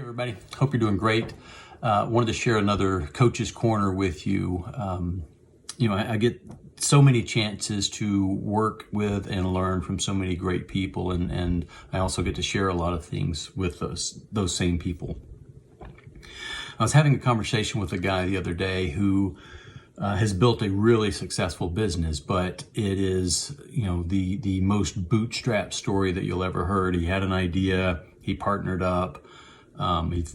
everybody. Hope you're doing great. Wanted to share another Coach's Corner with you. I get so many chances to work with and learn from so many great people, and I also get to share a lot of things with those same people. I was having a conversation with a guy the other day who has built a really successful business, but it is, the most bootstrap story that you'll ever heard. He had an idea, he partnered up,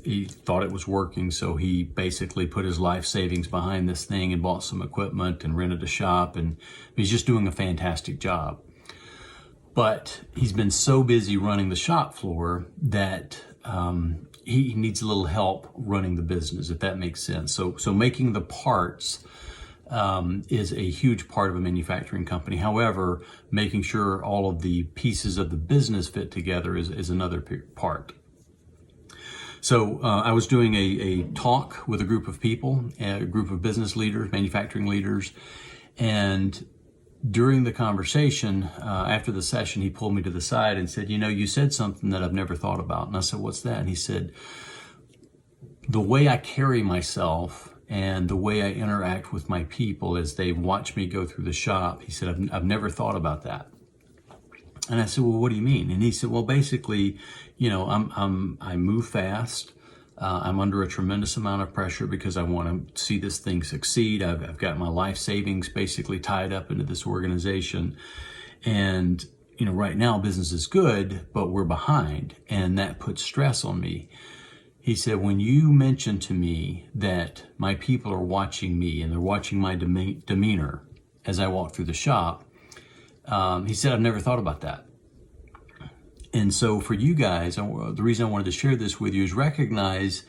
he thought it was working, so he basically put his life savings behind this thing and bought some equipment and rented a shop, and he's just doing a fantastic job. But he's been so busy running the shop floor that he needs a little help running the business, if that makes sense. So making the parts is a huge part of a manufacturing company. However, making sure all of the pieces of the business fit together is another part. So I was doing a talk with a group of people, a group of business leaders, manufacturing leaders, and during the conversation, after the session, he pulled me to the side and said, you said something that I've never thought about. And I said, what's that? And he said, the way I carry myself and the way I interact with my people as they watch me go through the shop, he said, I've never thought about that. And I said, well, what do you mean? And he said, well, basically, I move fast. I'm under a tremendous amount of pressure because I want to see this thing succeed. I've got my life savings basically tied up into this organization. And, right now business is good, but we're behind, and that puts stress on me. He said, when you mentioned to me that my people are watching me and they're watching my demeanor as I walk through the shop, he said, I've never thought about that. And so for you guys, the reason I wanted to share this with you is recognize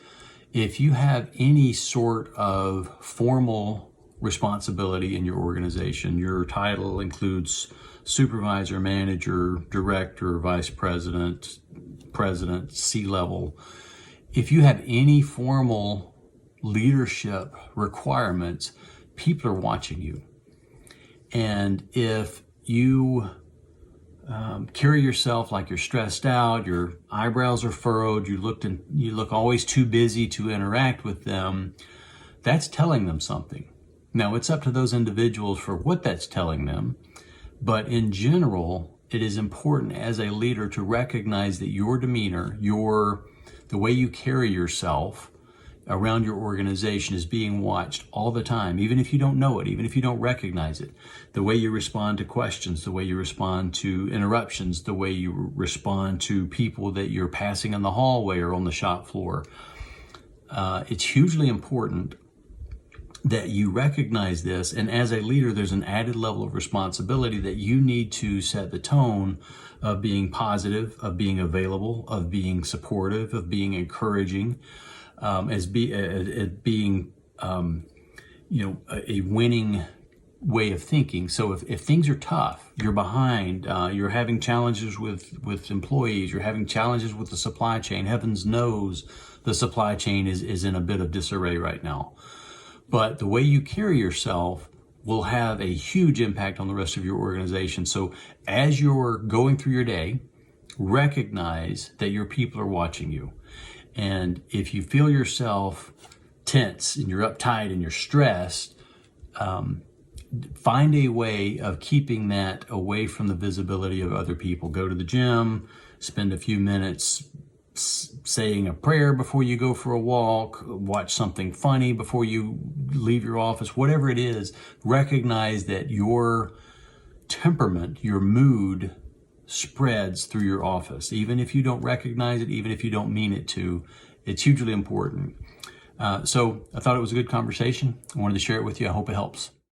if you have any sort of formal responsibility in your organization, your title includes supervisor, manager, director, vice president, president, C-level. If you have any formal leadership requirements, people are watching you. And if you carry yourself like you're stressed out, your eyebrows are furrowed, you look always too busy to interact with them, that's telling them something. Now, it's up to those individuals for what that's telling them, but in general, it is important as a leader to recognize that your demeanor, the way you carry yourself around your organization is being watched all the time, even if you don't know it, even if you don't recognize it. The way you respond to questions, the way you respond to interruptions, the way you respond to people that you're passing in the hallway or on the shop floor. It's hugely important that you recognize this, and as a leader, there's an added level of responsibility that you need to set the tone of being positive, of being available, of being supportive, of being encouraging, as being a winning way of thinking. So if things are tough, you're behind, you're having challenges with employees, you're having challenges with the supply chain. Heavens knows the supply chain is in a bit of disarray right now. But the way you carry yourself will have a huge impact on the rest of your organization. So as you're going through your day, recognize that your people are watching you. And if you feel yourself tense and you're uptight and you're stressed, find a way of keeping that away from the visibility of other people. Go to the gym, spend a few minutes saying a prayer before you go for a walk, watch something funny before you leave your office, whatever it is. Recognize that your temperament, your mood spreads through your office. Even if you don't recognize it, even if you don't mean it to, it's hugely important. So I thought it was a good conversation. I wanted to share it with you. I hope it helps.